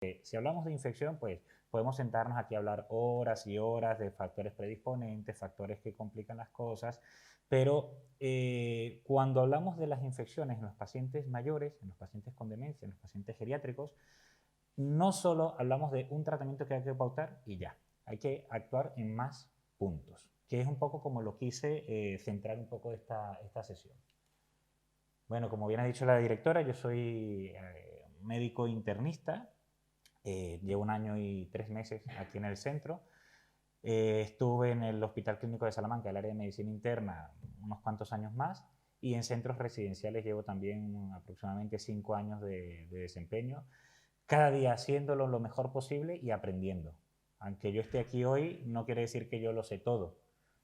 Si hablamos de infección, pues podemos sentarnos aquí a hablar horas y horas de factores predisponentes, factores que complican las cosas, pero cuando hablamos de las infecciones en los pacientes mayores, en los pacientes con demencia, en los pacientes geriátricos, no solo hablamos de un tratamiento que hay que pautar y ya, hay que actuar en más puntos, que es un poco como lo quise centrar un poco esta sesión. Bueno, como bien ha dicho la directora, yo soy médico internista, llevo 1 año y 3 meses aquí en el centro. Estuve en el Hospital Clínico de Salamanca, el área de medicina interna, unos cuantos años más, y en centros residenciales llevo también aproximadamente 5 años de desempeño, cada día haciéndolo lo mejor posible y aprendiendo. Aunque yo esté aquí hoy, no quiere decir que yo lo sé todo.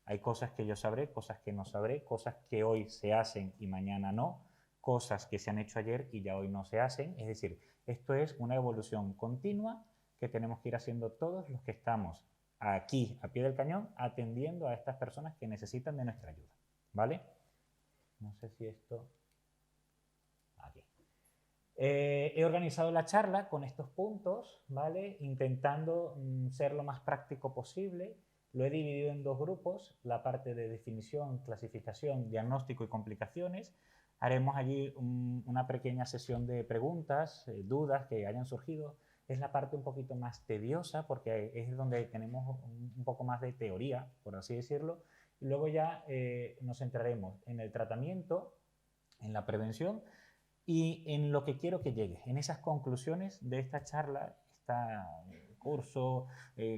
Hay cosas que yo sabré, cosas que no sabré, cosas que hoy se hacen y mañana no, cosas que se han hecho ayer y ya hoy no se hacen. Es decir, esto es una evolución continua que tenemos que ir haciendo todos los que estamos aquí, a pie del cañón, atendiendo a estas personas que necesitan de nuestra ayuda. ¿Vale? No sé si esto... Aquí. He organizado la charla con estos puntos, ¿vale? Intentando ser lo más práctico posible. Lo he dividido en 2 grupos, la parte de definición, clasificación, diagnóstico y complicaciones. Haremos allí una pequeña sesión de preguntas, dudas que hayan surgido. Es la parte un poquito más tediosa porque es donde tenemos un poco más de teoría, por así decirlo. Y luego ya nos centraremos en el tratamiento, en la prevención y en lo que quiero que llegue, en esas conclusiones de esta charla, curso,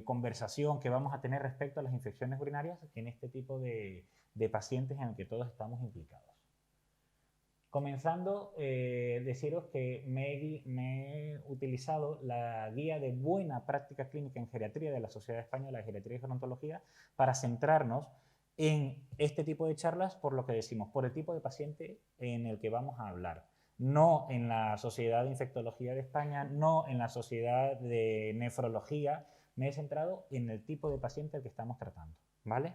conversación que vamos a tener respecto a las infecciones urinarias en este tipo de pacientes en el que todos estamos implicados. Comenzando, deciros que me he utilizado la guía de buena práctica clínica en geriatría de la Sociedad Española de Geriatría y Gerontología para centrarnos en este tipo de charlas por lo que decimos, por el tipo de paciente en el que vamos a hablar. No en la Sociedad de Infectología de España, no en la Sociedad de Nefrología, me he centrado en el tipo de paciente al que estamos tratando, ¿vale?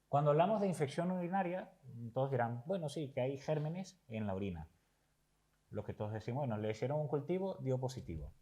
Cuando hablamos de infección urinaria, todos dirán, bueno, sí, que hay gérmenes en la orina. Lo que todos decimos, bueno, le hicieron un cultivo, dio positivo.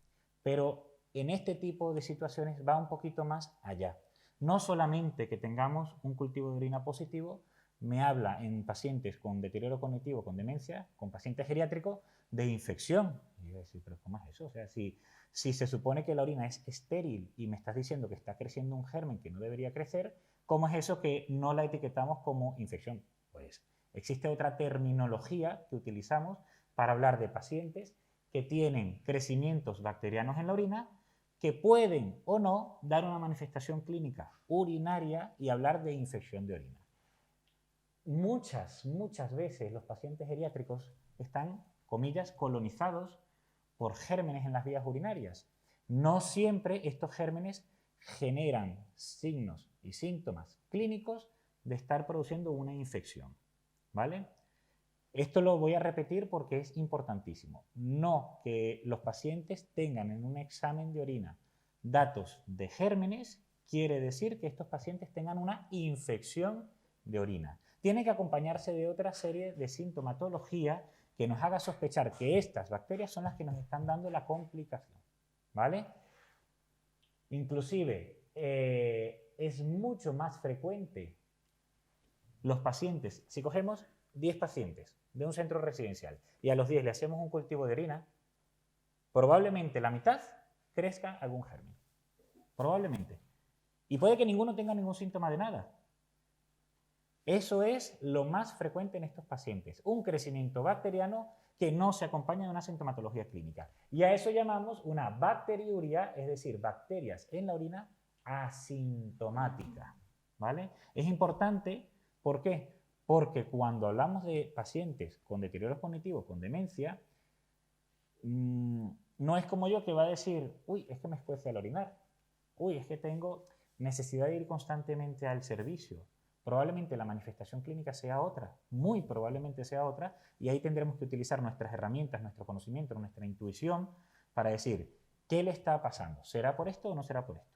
Pero en este tipo de situaciones va un poquito más allá. No solamente que tengamos un cultivo de orina positivo, me habla en pacientes con deterioro cognitivo, con demencia, con pacientes geriátricos, de infección. Y yo decir, pero ¿cómo es eso? O sea, si se supone que la orina es estéril y me estás diciendo que está creciendo un germen que no debería crecer, ¿cómo es eso que no la etiquetamos como infección? Pues existe otra terminología que utilizamos para hablar de pacientes que tienen crecimientos bacterianos en la orina que pueden o no dar una manifestación clínica urinaria y hablar de infección de orina. Muchas veces los pacientes geriátricos están, comillas, colonizados por gérmenes en las vías urinarias. No siempre estos gérmenes generan signos y síntomas clínicos de estar produciendo una infección, ¿vale? Esto lo voy a repetir porque es importantísimo. No que los pacientes tengan en un examen de orina datos de gérmenes quiere decir que estos pacientes tengan una infección de orina. Tiene que acompañarse de otra serie de sintomatología que nos haga sospechar que estas bacterias son las que nos están dando la complicación, ¿vale? Inclusive, es mucho más frecuente los pacientes, si cogemos 10 pacientes de un centro residencial y a los 10 le hacemos un cultivo de orina, probablemente la mitad crezca algún germen. Probablemente. Y puede que ninguno tenga ningún síntoma de nada. Eso es lo más frecuente en estos pacientes, un crecimiento bacteriano que no se acompaña de una sintomatología clínica. Y a eso llamamos una bacteriuria, es decir, bacterias en la orina asintomática, ¿vale? Es importante, ¿por qué? Porque cuando hablamos de pacientes con deterioro cognitivo, con demencia, no es como yo que va a decir, uy, es que me escuece al orinar, uy, es que tengo necesidad de ir constantemente al servicio. Probablemente la manifestación clínica sea otra, muy probablemente sea otra, y ahí tendremos que utilizar nuestras herramientas, nuestro conocimiento, nuestra intuición para decir, ¿qué le está pasando? ¿Será por esto o no será por esto?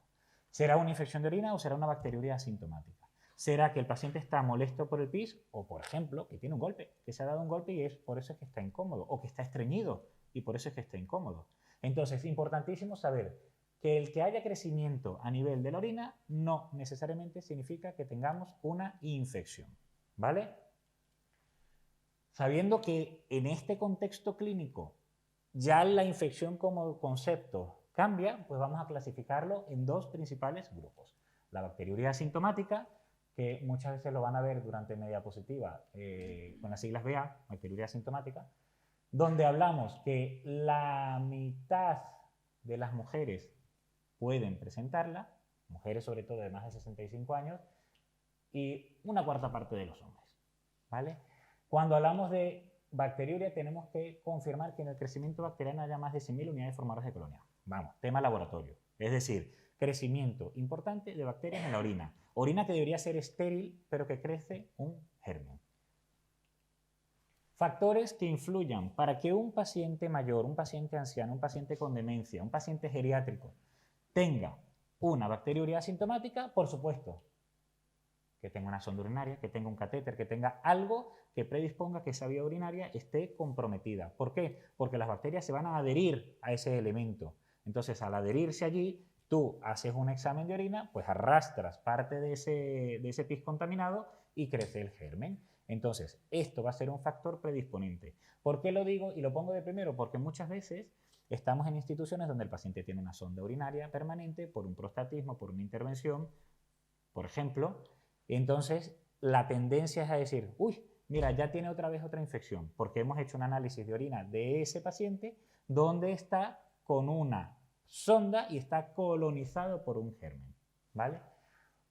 ¿Será una infección de orina o será una bacteriuria asintomática? ¿Será que el paciente está molesto por el pis o, por ejemplo, que tiene un golpe, que se ha dado un golpe y es por eso es que está incómodo, o que está estreñido y por eso es que está incómodo? Entonces, importantísimo saber que el que haya crecimiento a nivel de la orina no necesariamente significa que tengamos una infección, ¿vale? Sabiendo que en este contexto clínico ya la infección como concepto cambia, pues vamos a clasificarlo en dos principales grupos. La bacteriuria asintomática, que muchas veces lo van a ver durante mi diapositiva con las siglas BA, bacteriuria asintomática, donde hablamos que la mitad de las mujeres pueden presentarla, mujeres sobre todo de más de 65 años, y una cuarta parte de los hombres, ¿vale? Cuando hablamos de bacteriuria tenemos que confirmar que en el crecimiento bacteriano haya más de 100.000 unidades formadoras de colonia. Vamos, tema laboratorio. Es decir, crecimiento importante de bacterias en la orina. Orina que debería ser estéril, pero que crece un germen. Factores que influyan para que un paciente mayor, un paciente anciano, un paciente con demencia, un paciente geriátrico tenga una bacteriuria asintomática, por supuesto, que tenga una sonda urinaria, que tenga un catéter, que tenga algo que predisponga que esa vía urinaria esté comprometida. ¿Por qué? Porque las bacterias se van a adherir a ese elemento. Entonces, al adherirse allí, tú haces un examen de orina, pues arrastras parte de ese pis contaminado y crece el germen. Entonces, esto va a ser un factor predisponente. ¿Por qué lo digo y lo pongo de primero? Porque muchas veces estamos en instituciones donde el paciente tiene una sonda urinaria permanente por un prostatismo, por una intervención, por ejemplo. Entonces, la tendencia es a decir, uy, mira, ya tiene otra vez otra infección, porque hemos hecho un análisis de orina de ese paciente donde está con una sonda y está colonizado por un germen, ¿vale?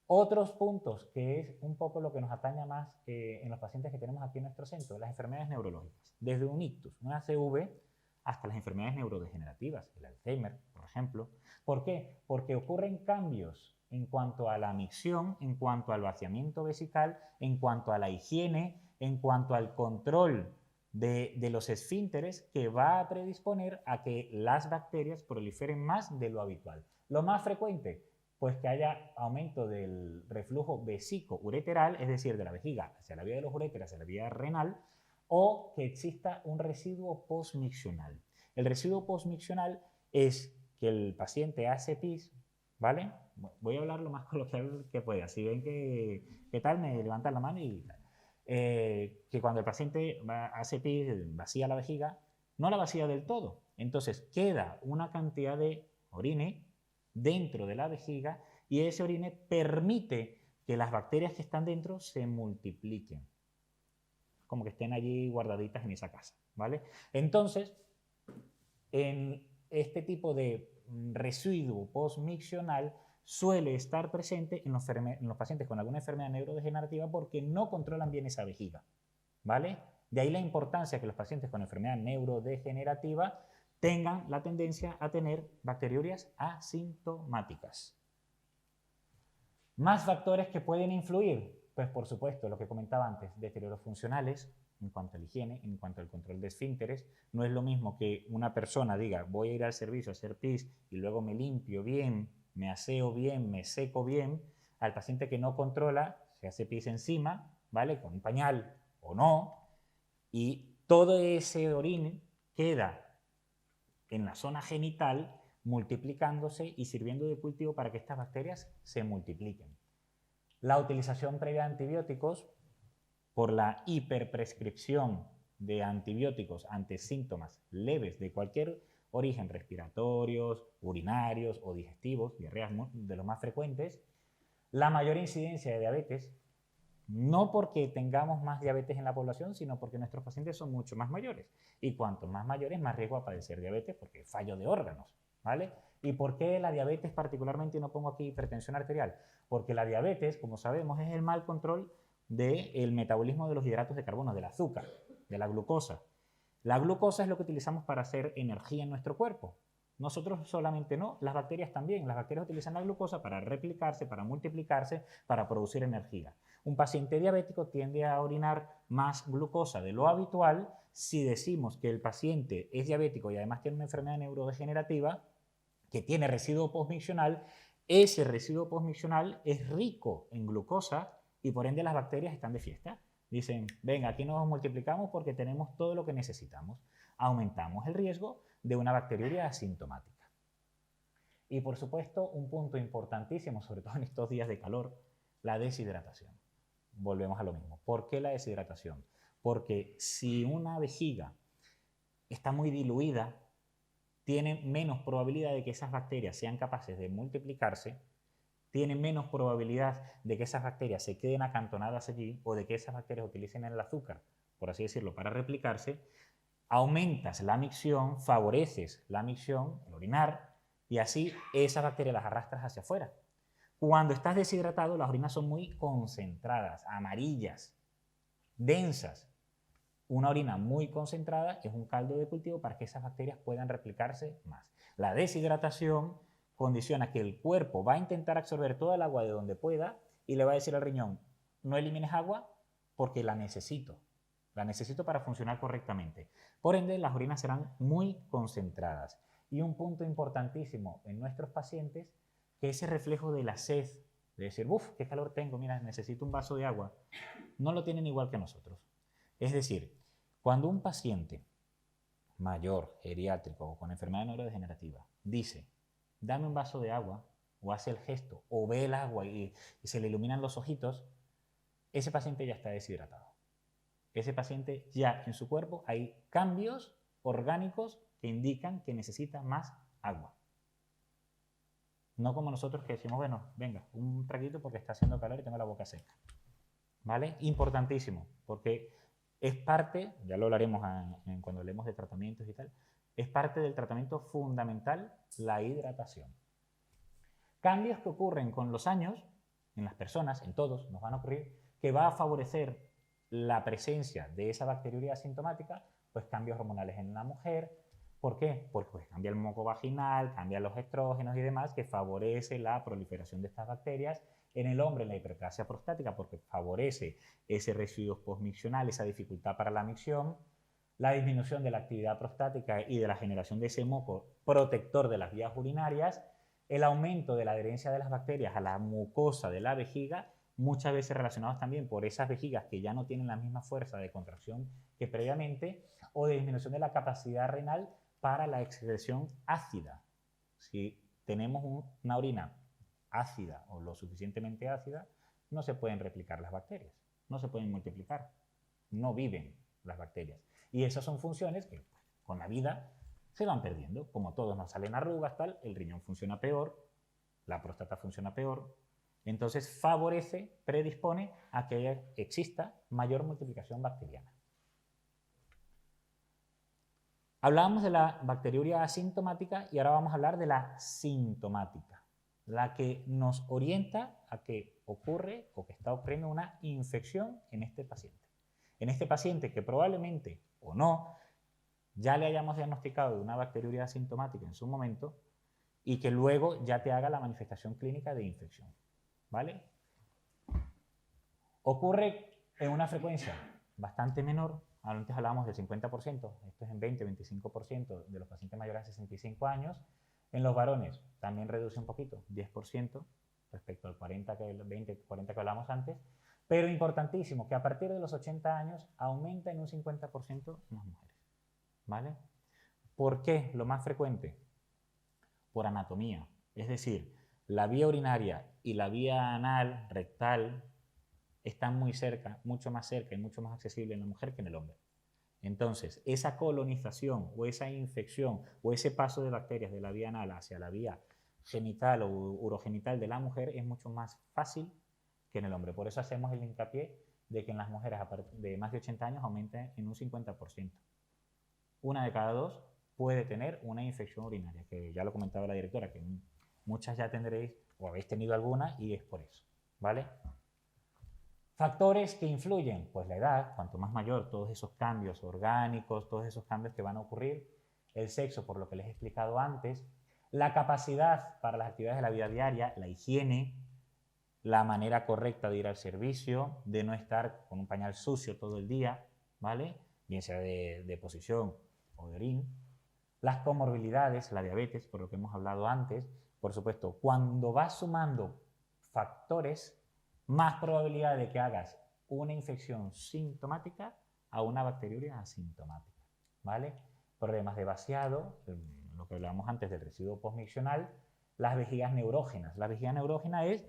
Otros puntos, que es un poco lo que nos ataña más en los pacientes que tenemos aquí en nuestro centro, las enfermedades neurológicas, desde un ictus, una CV, hasta las enfermedades neurodegenerativas, el Alzheimer, por ejemplo. ¿Por qué? Porque ocurren cambios en cuanto a la micción, en cuanto al vaciamiento vesical, en cuanto a la higiene, en cuanto al control de los esfínteres, que va a predisponer a que las bacterias proliferen más de lo habitual. Lo más frecuente, pues que haya aumento del reflujo vesico-ureteral, es decir, de la vejiga hacia la vía de los uréteres, hacia la vía renal, o que exista un residuo postmiccional. El residuo postmiccional es que el paciente hace pis, ¿vale? Voy a hablar lo más coloquial que pueda. Si ven que tal, me levantan la mano y tal. Que cuando el paciente hace pis, vacía la vejiga, no la vacía del todo. Entonces queda una cantidad de orine dentro de la vejiga y ese orine permite que las bacterias que están dentro se multipliquen, como que estén allí guardaditas en esa casa, ¿vale? Entonces, en este tipo de residuo postmiccional suele estar presente en los pacientes con alguna enfermedad neurodegenerativa porque no controlan bien esa vejiga, ¿vale? De ahí la importancia que los pacientes con enfermedad neurodegenerativa tengan la tendencia a tener bacteriurias asintomáticas. Más factores que pueden influir, pues por supuesto, lo que comentaba antes, deterioros funcionales, en cuanto a la higiene, en cuanto al control de esfínteres. No es lo mismo que una persona diga, voy a ir al servicio a hacer pis y luego me limpio bien, me aseo bien, me seco bien, al paciente que no controla, se hace pis encima, ¿vale? Con un pañal o no, y todo ese orine queda en la zona genital multiplicándose y sirviendo de cultivo para que estas bacterias se multipliquen. La utilización previa de antibióticos por la hiperprescripción de antibióticos ante síntomas leves de cualquier origen, respiratorios, urinarios o digestivos, diarreas de los más frecuentes, la mayor incidencia de diabetes, no porque tengamos más diabetes en la población, sino porque nuestros pacientes son mucho más mayores. Y cuanto más mayores, más riesgo a padecer diabetes, porque es fallo de órganos, ¿vale? ¿Y por qué la diabetes particularmente? No pongo aquí hipertensión arterial. Porque la diabetes, como sabemos, es el mal control del metabolismo de los hidratos de carbono, del azúcar, de la glucosa. La glucosa es lo que utilizamos para hacer energía en nuestro cuerpo. Nosotros solamente no, las bacterias también. Las bacterias utilizan la glucosa para replicarse, para multiplicarse, para producir energía. Un paciente diabético tiende a orinar más glucosa de lo habitual. Si decimos que el paciente es diabético y además tiene una enfermedad neurodegenerativa que tiene residuo postmiccional, ese residuo postmiccional es rico en glucosa y por ende las bacterias están de fiesta. Dicen, venga, aquí nos multiplicamos porque tenemos todo lo que necesitamos. Aumentamos el riesgo de una bacteriuria asintomática. Y por supuesto, un punto importantísimo, sobre todo en estos días de calor, la deshidratación. Volvemos a lo mismo. ¿Por qué la deshidratación? Porque si una vejiga está muy diluida, tiene menos probabilidad de que esas bacterias sean capaces de multiplicarse, tiene menos probabilidad de que esas bacterias se queden acantonadas allí o de que esas bacterias utilicen el azúcar, por así decirlo, para replicarse. Aumentas la micción, favoreces la micción, el orinar, y así esas bacterias las arrastras hacia afuera. Cuando estás deshidratado, las orinas son muy concentradas, amarillas, densas. Una orina muy concentrada es un caldo de cultivo para que esas bacterias puedan replicarse más. La deshidratación condiciona que el cuerpo va a intentar absorber toda el agua de donde pueda y le va a decir al riñón, no elimines agua porque la necesito para funcionar correctamente. Por ende, las orinas serán muy concentradas. Y un punto importantísimo en nuestros pacientes, que ese reflejo de la sed, de decir, uff, qué calor tengo, mira, necesito un vaso de agua, no lo tienen igual que nosotros. Es decir, cuando un paciente mayor, geriátrico o con enfermedad neurodegenerativa dice, dame un vaso de agua, o hace el gesto, o ve el agua y se le iluminan los ojitos, ese paciente ya está deshidratado. Ese paciente ya en su cuerpo hay cambios orgánicos que indican que necesita más agua. No como nosotros que decimos, bueno, venga, un traguito porque está haciendo calor y tengo la boca seca. ¿Vale? Importantísimo, porque es parte, ya lo hablaremos cuando hablemos de tratamientos y tal, es parte del tratamiento fundamental la hidratación. Cambios que ocurren con los años, en las personas, en todos, nos van a ocurrir, que va a favorecer la presencia de esa bacteriuria asintomática, pues cambios hormonales en la mujer. ¿Por qué? Porque pues, cambia el moco vaginal, cambian los estrógenos y demás, que favorece la proliferación de estas bacterias. En el hombre, la hiperplasia prostática, porque favorece ese residuo postmiccional, esa dificultad para la micción. La disminución de la actividad prostática y de la generación de ese moco protector de las vías urinarias. El aumento de la adherencia de las bacterias a la mucosa de la vejiga, muchas veces relacionados también por esas vejigas que ya no tienen la misma fuerza de contracción que previamente, o de disminución de la capacidad renal para la excreción ácida. Si tenemos una orina ácida o lo suficientemente ácida, no se pueden replicar las bacterias, no se pueden multiplicar, no viven las bacterias. Y esas son funciones que con la vida se van perdiendo. Como todos nos salen arrugas, tal, el riñón funciona peor, la próstata funciona peor. Entonces favorece, predispone a que exista mayor multiplicación bacteriana. Hablábamos de la bacteriuria asintomática y ahora vamos a hablar de la sintomática, la que nos orienta a que ocurre o que está ocurriendo una infección en este paciente. En este paciente que probablemente o no ya le hayamos diagnosticado de una bacteriuria asintomática en su momento y que luego ya te haga la manifestación clínica de infección. ¿Vale? Ocurre en una frecuencia bastante menor. Antes hablábamos del 50%, esto es en 20-25% de los pacientes mayores de 65 años. En los varones también reduce un poquito, 10% respecto al 20-40% que hablábamos antes. Pero importantísimo, que a partir de los 80 años aumenta en un 50% en las mujeres. ¿Vale? ¿Por qué lo más frecuente? Por anatomía. Es decir, la vía urinaria y la vía anal, rectal, están muy cerca, mucho más cerca y mucho más accesible en la mujer que en el hombre. Entonces, esa colonización o esa infección o ese paso de bacterias de la vía anal hacia la vía genital o urogenital de la mujer es mucho más fácil que en el hombre. Por eso hacemos el hincapié de que en las mujeres de más de 80 años aumenta en un 50%. Una de cada dos puede tener una infección urinaria, que ya lo comentaba la directora, que muchas ya tendréis o habéis tenido alguna y es por eso, ¿vale? Factores que influyen, pues la edad, cuanto más mayor, todos esos cambios orgánicos, todos esos cambios que van a ocurrir, el sexo, por lo que les he explicado antes, la capacidad para las actividades de la vida diaria, la higiene, la manera correcta de ir al servicio, de no estar con un pañal sucio todo el día, ¿vale? Bien sea de posición o de orín. Las comorbilidades, la diabetes, por lo que hemos hablado antes, por supuesto, cuando vas sumando factores, más probabilidad de que hagas una infección sintomática a una bacteriuria asintomática, ¿vale? problemas de vaciado, lo que hablábamos antes del residuo postmiccional, las vejigas neurógenas. La vejiga neurógena es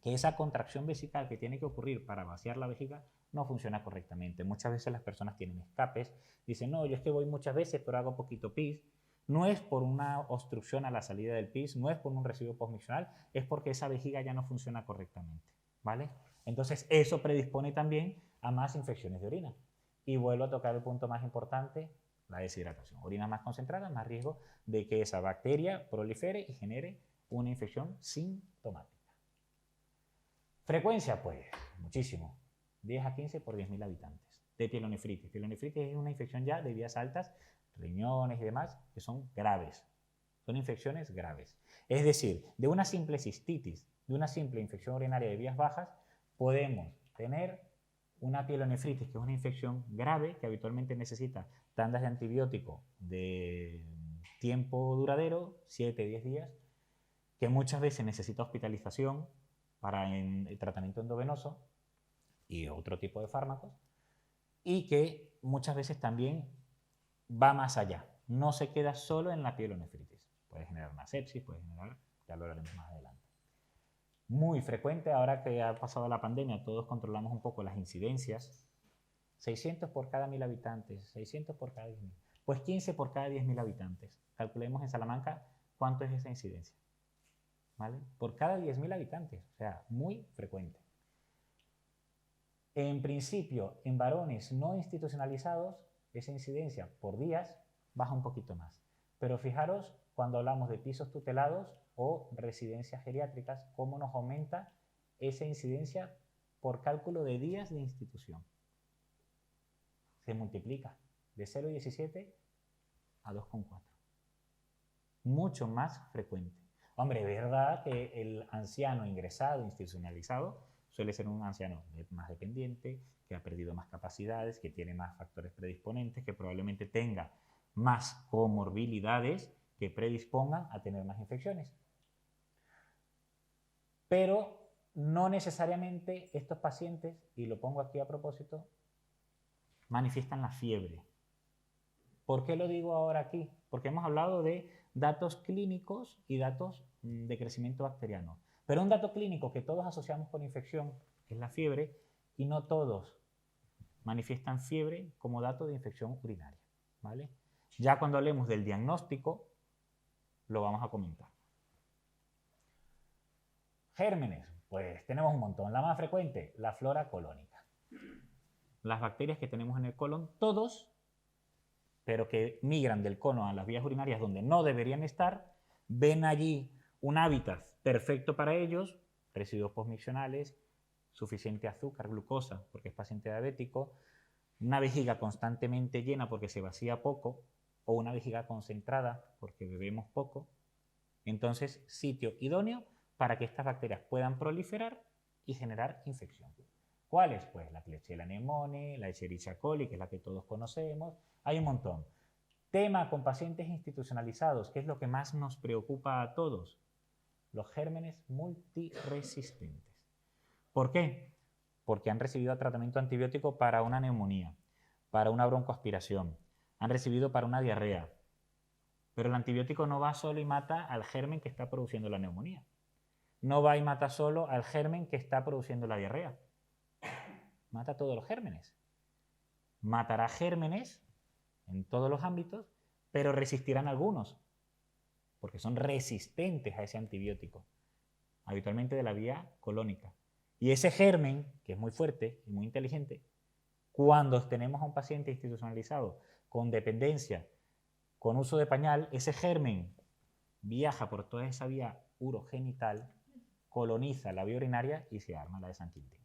que esa contracción vesical que tiene que ocurrir para vaciar la vejiga no funciona correctamente. Muchas veces las personas tienen escapes, dicen, no, yo es que voy muchas veces, pero hago poquito pis. No es por una obstrucción a la salida del pis, no es por un residuo postmiccional, es porque esa vejiga ya no funciona correctamente, ¿vale? Entonces, eso predispone también a más infecciones de orina. Y vuelvo a tocar el punto más importante, la deshidratación. Orina más concentrada, más riesgo de que esa bacteria prolifere y genere una infección sintomática. Frecuencia, pues, muchísimo. 10 a 15 por 10.000 habitantes de pielonefritis. Pielonefritis es una infección ya de vías altas, riñones y demás, que son graves. Son infecciones graves. Es decir, de una simple cistitis, de una simple infección urinaria de vías bajas, podemos tener una pielonefritis, que es una infección grave, que habitualmente necesita tandas de antibiótico de tiempo duradero, 7-10 días, que muchas veces necesita hospitalización para el tratamiento endovenoso y otro tipo de fármacos, y que muchas veces también va más allá, no se queda solo en la pielonefritis, puede generar una sepsis, puede generar, ya lo hablaremos más adelante. Muy frecuente, ahora que ha pasado la pandemia, todos controlamos un poco las incidencias, 600 por cada 1.000 habitantes, 600 por cada 10.000, pues 15 por cada 10.000 habitantes. Calculemos en Salamanca cuánto es esa incidencia, ¿vale? Por cada 10.000 habitantes, o sea, muy frecuente. En principio, en varones no institucionalizados, esa incidencia por días baja un poquito más. Pero fijaros cuando hablamos de pisos tutelados o residencias geriátricas, cómo nos aumenta esa incidencia por cálculo de días de institución. Se multiplica de 0,17 a 2,4. Mucho más frecuente. Hombre, es verdad que el anciano ingresado, institucionalizado, suele ser un anciano más dependiente, que ha perdido más capacidades, que tiene más factores predisponentes, que probablemente tenga más comorbilidades que predispongan a tener más infecciones. Pero no necesariamente estos pacientes, y lo pongo aquí a propósito, manifiestan la fiebre. ¿Por qué lo digo ahora aquí? Porque hemos hablado de datos clínicos y datos de crecimiento bacteriano. Pero un dato clínico que todos asociamos con infección es la fiebre, y no todos manifiestan fiebre como dato de infección urinaria, ¿vale? Ya cuando hablemos del diagnóstico, lo vamos a comentar. Gérmenes, pues tenemos un montón. La más frecuente, la flora colónica. Las bacterias que tenemos en el colon, todos, pero que migran del colon a las vías urinarias donde no deberían estar, ven allí un hábitat perfecto para ellos, residuos postmiccionales, suficiente azúcar, glucosa, porque es paciente diabético, una vejiga constantemente llena porque se vacía poco, o una vejiga concentrada porque bebemos poco. Entonces, sitio idóneo para que estas bacterias puedan proliferar y generar infección. ¿Cuáles? Pues la Klebsiella pneumoniae, la Escherichia coli, que es la que todos conocemos. Hay un montón. Tema con pacientes institucionalizados, que es lo que más nos preocupa a todos. Los gérmenes multiresistentes. ¿Por qué? Porque han recibido tratamiento antibiótico para una neumonía, para una broncoaspiración, han recibido para una diarrea. Pero el antibiótico no va solo y mata al germen que está produciendo la neumonía. No va y mata solo al germen que está produciendo la diarrea. Mata a todos los gérmenes. Matará gérmenes en todos los ámbitos, pero resistirán algunos, porque son resistentes a ese antibiótico, habitualmente de la vía colónica. Y ese germen, que es muy fuerte y muy inteligente, cuando tenemos a un paciente institucionalizado con dependencia, con uso de pañal, ese germen viaja por toda esa vía urogenital, coloniza la vía urinaria y se arma la de San Quintín.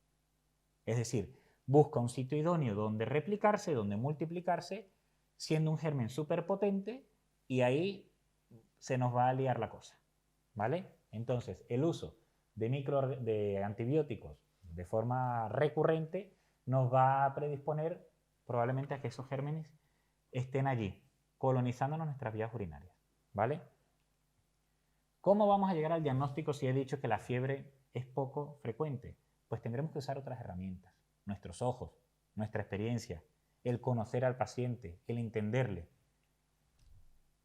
Es decir, busca un sitio idóneo donde replicarse, donde multiplicarse, siendo un germen súper potente, y ahí se nos va a liar la cosa, ¿vale? Entonces, el uso de antibióticos de forma recurrente nos va a predisponer probablemente a que esos gérmenes estén allí, colonizándonos nuestras vías urinarias, ¿vale? ¿Cómo vamos a llegar al diagnóstico si he dicho que la fiebre es poco frecuente? Pues tendremos que usar otras herramientas, nuestros ojos, nuestra experiencia, el conocer al paciente, el entenderle.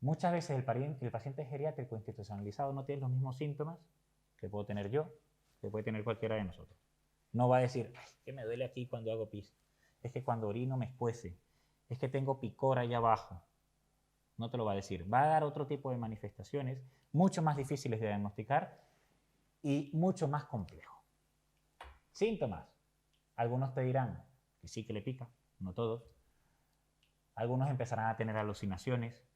Muchas veces el paciente geriátrico institucionalizado no tiene los mismos síntomas que puedo tener yo, que puede tener cualquiera de nosotros. No va a decir, ay, que me duele aquí cuando hago pis, es que cuando orino me escuece, es que tengo picor ahí abajo. No te lo va a decir. Va a dar otro tipo de manifestaciones mucho más difíciles de diagnosticar y mucho más complejo. Síntomas. Algunos te dirán que sí que le pica, no todos. Algunos empezarán a tener alucinaciones,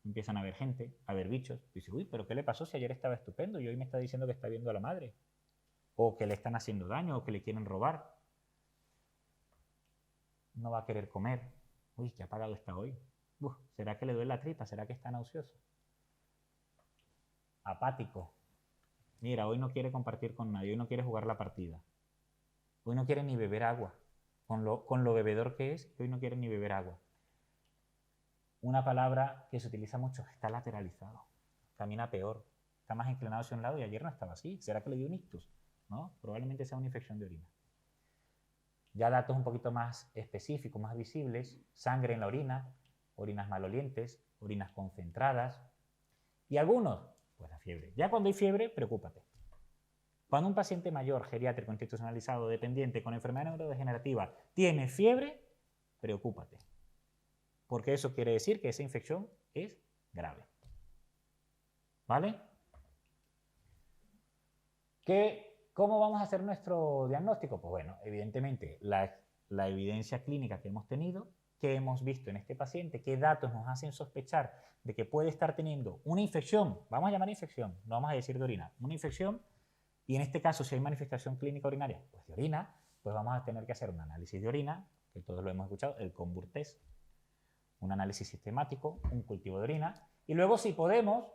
empiezan a ver gente, a ver bichos. Dice, uy, pero ¿qué le pasó si ayer estaba estupendo y hoy me está diciendo que está viendo a la madre? O que le están haciendo daño, o que le quieren robar. No va a querer comer. Uy, qué apagado está hoy. Uf, ¿será que le duele la tripa? ¿Será que está nauseoso? Apático. Mira, hoy no quiere compartir con nadie, hoy no quiere jugar la partida. Hoy no quiere ni beber agua. Con lo bebedor que es, hoy no quiere ni beber agua. Una palabra que se utiliza mucho, está lateralizado. Camina peor. Está más inclinado hacia un lado y ayer no estaba así. ¿Será que le dio un ictus? ¿No? Probablemente sea una infección de orina. Ya datos un poquito más específicos, más visibles, sangre en la orina, orinas malolientes, orinas concentradas y algunos, pues la fiebre. Ya cuando hay fiebre, preocúpate. Cuando un paciente mayor, geriátrico, institucionalizado, dependiente, con enfermedad neurodegenerativa, tiene fiebre, preocúpate. Porque eso quiere decir que esa infección es grave. ¿Vale? ¿Cómo vamos a hacer nuestro diagnóstico? Pues bueno, evidentemente la evidencia clínica que hemos tenido, que hemos visto en este paciente, qué datos nos hacen sospechar de que puede estar teniendo una infección, vamos a llamar infección, no vamos a decir de orina, una infección, y en este caso si hay manifestación clínica urinaria, pues de orina, pues vamos a tener que hacer un análisis de orina, que todos lo hemos escuchado, el Combur test, un análisis sistemático, un cultivo de orina, y luego si podemos,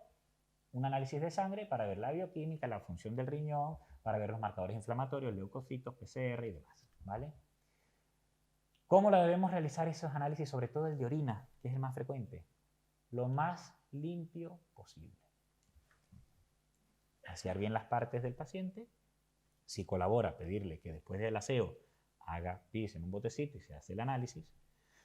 un análisis de sangre para ver la bioquímica, la función del riñón, para ver los marcadores inflamatorios, leucocitos, PCR y demás, ¿vale? ¿Cómo lo debemos realizar esos análisis, sobre todo el de orina, que es el más frecuente? Lo más limpio posible. Asear bien las partes del paciente. Si colabora, pedirle que después del aseo haga pis en un botecito y se hace el análisis.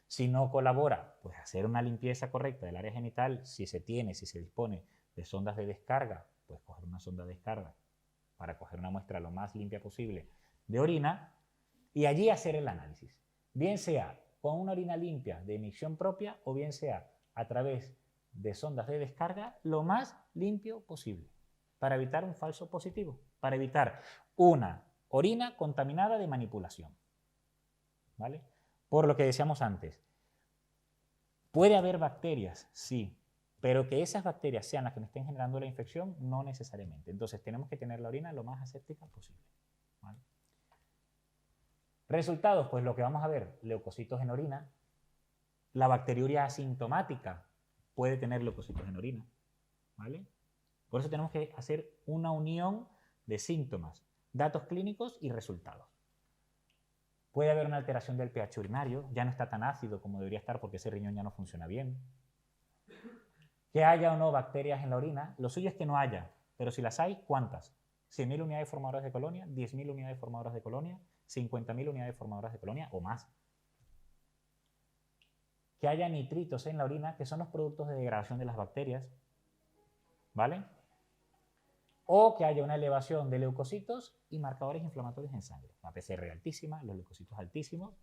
Si no colabora, pues hacer una limpieza correcta del área genital, si se dispone de sondas de descarga, pues coger una sonda de descarga para coger una muestra lo más limpia posible de orina y allí hacer el análisis. Bien sea con una orina limpia de emisión propia o bien sea a través de sondas de descarga lo más limpio posible para evitar un falso positivo, para evitar una orina contaminada de manipulación. ¿Vale? Por lo que decíamos antes, puede haber bacterias, sí, pero que esas bacterias sean las que me estén generando la infección, no necesariamente. Entonces tenemos que tener la orina lo más aséptica posible. ¿Vale? Resultados, pues lo que vamos a ver, leucocitos en orina. La bacteriuria asintomática puede tener leucocitos en orina. ¿Vale? Por eso tenemos que hacer una unión de síntomas, datos clínicos y resultados. Puede haber una alteración del pH urinario, ya no está tan ácido como debería estar porque ese riñón ya no funciona bien. Que haya o no bacterias en la orina, lo suyo es que no haya, pero si las hay, ¿cuántas? 100.000 unidades formadoras de colonia, 10.000 unidades formadoras de colonia, 50.000 unidades formadoras de colonia o más. Que haya nitritos en la orina, que son los productos de degradación de las bacterias, ¿vale? O que haya una elevación de leucocitos y marcadores inflamatorios en sangre, la PCR altísima, los leucocitos altísimos,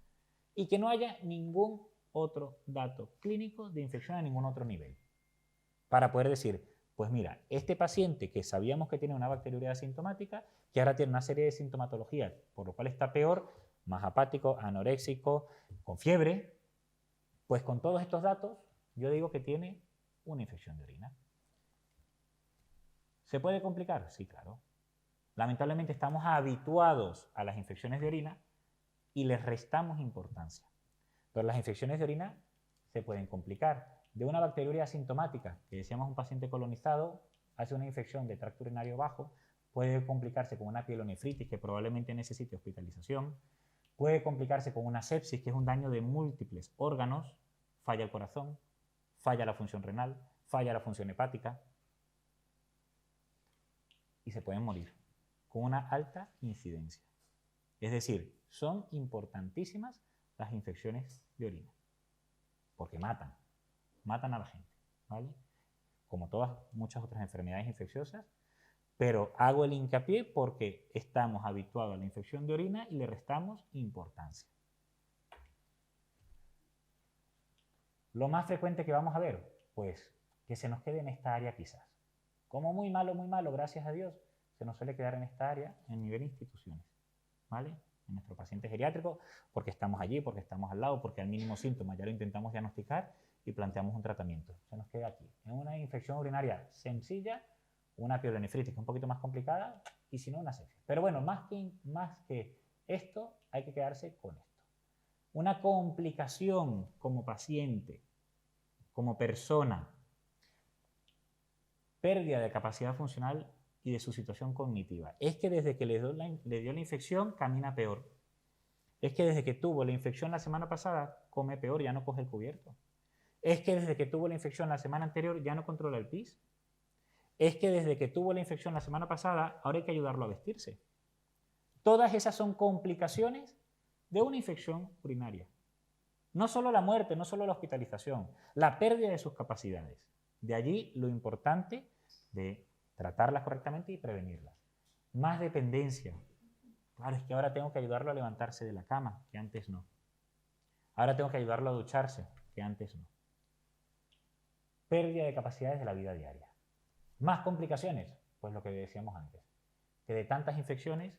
y que no haya ningún otro dato clínico de infección a ningún otro nivel. Para poder decir, pues mira, este paciente que sabíamos que tiene una bacteriuria asintomática, que ahora tiene una serie de sintomatologías, por lo cual está peor, más apático, anoréxico, con fiebre, pues con todos estos datos yo digo que tiene una infección de orina. ¿Se puede complicar? Sí, claro. Lamentablemente estamos habituados a las infecciones de orina y les restamos importancia. Pero las infecciones de orina se pueden complicar. De una bacteriuria asintomática, que decíamos un paciente colonizado, hace una infección de tracto urinario bajo, puede complicarse con una pielonefritis que probablemente necesite hospitalización, puede complicarse con una sepsis, que es un daño de múltiples órganos, falla el corazón, falla la función renal, falla la función hepática y se pueden morir con una alta incidencia. Es decir, son importantísimas las infecciones de orina porque matan a la gente, ¿vale? como todas muchas otras enfermedades infecciosas, pero hago el hincapié porque estamos habituados a la infección de orina y le restamos importancia. Lo más frecuente que vamos a ver, pues que se nos quede en esta área quizás. Como muy malo, gracias a Dios, se nos suele quedar en esta área en nivel instituciones, ¿vale? En nuestro paciente geriátrico, porque estamos allí, porque estamos al lado, porque al mínimo síntoma ya lo intentamos diagnosticar y planteamos un tratamiento. Se nos queda aquí. En una infección urinaria sencilla, una pielonefritis un poquito más complicada y si no, una sepsis. Pero bueno, más que esto, hay que quedarse con esto. Una complicación como paciente, como persona, pérdida de capacidad funcional y de su situación cognitiva. Es que desde que le dio la infección camina peor. Es que desde que tuvo la infección la semana pasada come peor, ya no coge el cubierto. Es que desde que tuvo la infección la semana anterior ya no controla el pis. Es que desde que tuvo la infección la semana pasada ahora hay que ayudarlo a vestirse. Todas esas son complicaciones de una infección urinaria. No solo la muerte, no solo la hospitalización, la pérdida de sus capacidades. De allí lo importante de tratarlas correctamente y prevenirlas. Más dependencia. Claro, es que ahora tengo que ayudarlo a levantarse de la cama, que antes no. Ahora tengo que ayudarlo a ducharse, que antes no. Pérdida de capacidades de la vida diaria. Más complicaciones, pues lo que decíamos antes. Que de tantas infecciones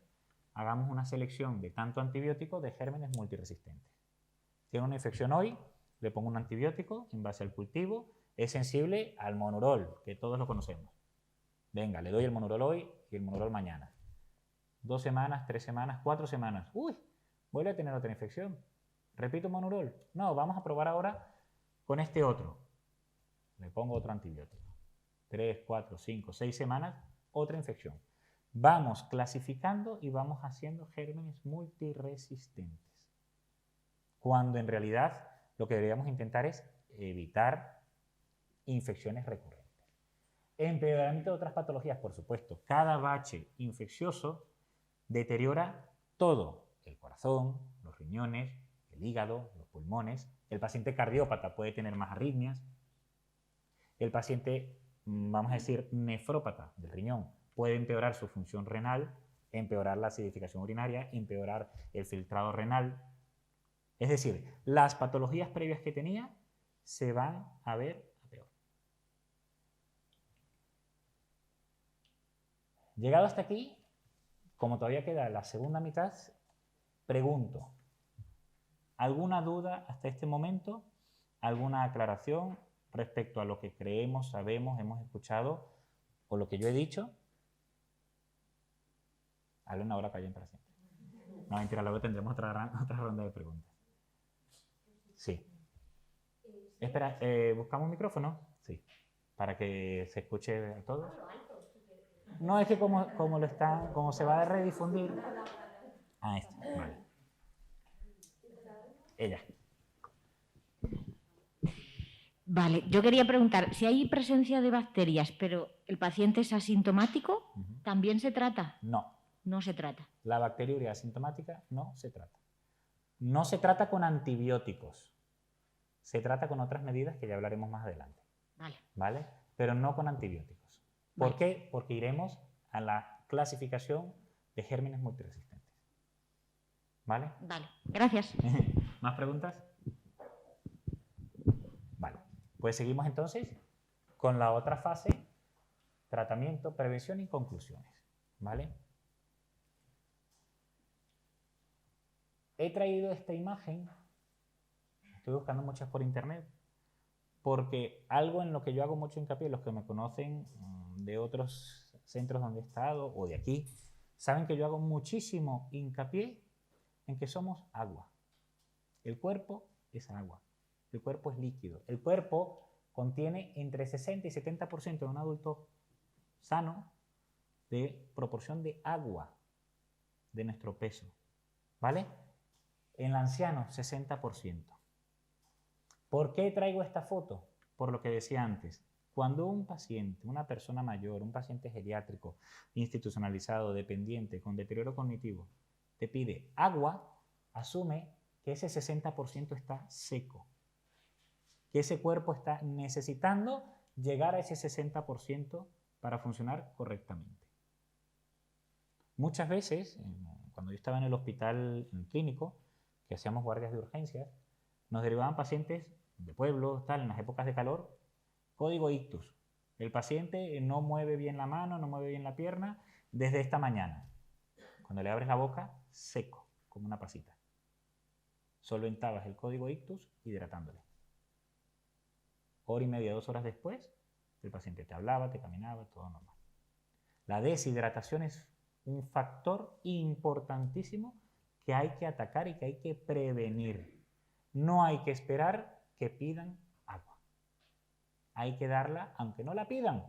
hagamos una selección de tanto antibiótico de gérmenes multiresistentes. Tiene una infección hoy, le pongo un antibiótico en base al cultivo, es sensible al monurol, que todos lo conocemos. Venga, le doy el monurol hoy y el monurol mañana. 2 semanas, 3 semanas, 4 semanas. Uy, vuelve a tener otra infección. ¿Repito monurol? No, vamos a probar ahora con este otro. Le pongo otro antibiótico. 3, 4, 5, 6 semanas, otra infección. Vamos clasificando y vamos haciendo gérmenes multiresistentes. Cuando en realidad lo que deberíamos intentar es evitar infecciones recurrentes. Empeoramiento de otras patologías, por supuesto. Cada bache infeccioso deteriora todo. El corazón, los riñones, el hígado, los pulmones. El paciente cardiópata puede tener más arritmias. El paciente, vamos a decir, nefrópata del riñón puede empeorar su función renal, empeorar la acidificación urinaria, empeorar el filtrado renal. Es decir, las patologías previas que tenía se van a ver a peor. Llegado hasta aquí, como todavía queda la segunda mitad, pregunto, ¿alguna duda hasta este momento? ¿Alguna aclaración respecto a lo que creemos, sabemos, hemos escuchado o lo que yo he dicho? Hable una hora, callen para siempre. No, mentira, luego tendremos otra ronda de preguntas. Sí. Espera, ¿buscamos un micrófono? Sí. Para que se escuche a todos. No, es que como se va a redifundir. Ah, esto, vale. Ella. Vale, yo quería preguntar, si hay presencia de bacterias, pero el paciente es asintomático, ¿también se trata? No. No se trata. La bacteriuria asintomática no se trata. No se trata con antibióticos. Se trata con otras medidas que ya hablaremos más adelante. Vale. ¿Vale? Pero no con antibióticos. ¿Por qué? Porque iremos a la clasificación de gérmenes multiresistentes. ¿Vale? Vale, gracias. ¿Más preguntas? Vale. Pues seguimos entonces con la otra fase, tratamiento, prevención y conclusiones. ¿Vale? He traído esta imagen, estoy buscando muchas por internet, porque algo en lo que yo hago mucho hincapié, los que me conocen de otros centros donde he estado o de aquí, saben que yo hago muchísimo hincapié en que somos agua. El cuerpo es agua, el cuerpo es líquido. El cuerpo contiene entre 60 y 70% de un adulto sano de proporción de agua de nuestro peso, ¿vale? En el anciano, 60%. ¿Por qué traigo esta foto? Por lo que decía antes. Cuando un paciente, una persona mayor, un paciente geriátrico, institucionalizado, dependiente, con deterioro cognitivo, te pide agua, asume que ese 60% está seco, que ese cuerpo está necesitando llegar a ese 60% para funcionar correctamente. Muchas veces, cuando yo estaba en el hospital clínico, que hacíamos guardias de urgencias, nos derivaban pacientes de pueblos, tal, en las épocas de calor, código ictus. El paciente no mueve bien la mano, no mueve bien la pierna desde esta mañana. Cuando le abres la boca, seco, como una pasita. Solventabas el código ictus hidratándole. Hora y media, 2 horas después, el paciente te hablaba, te caminaba, todo normal. La deshidratación es un factor importantísimo que hay que atacar y que hay que prevenir. No hay que esperar que pidan agua. Hay que darla aunque no la pidan.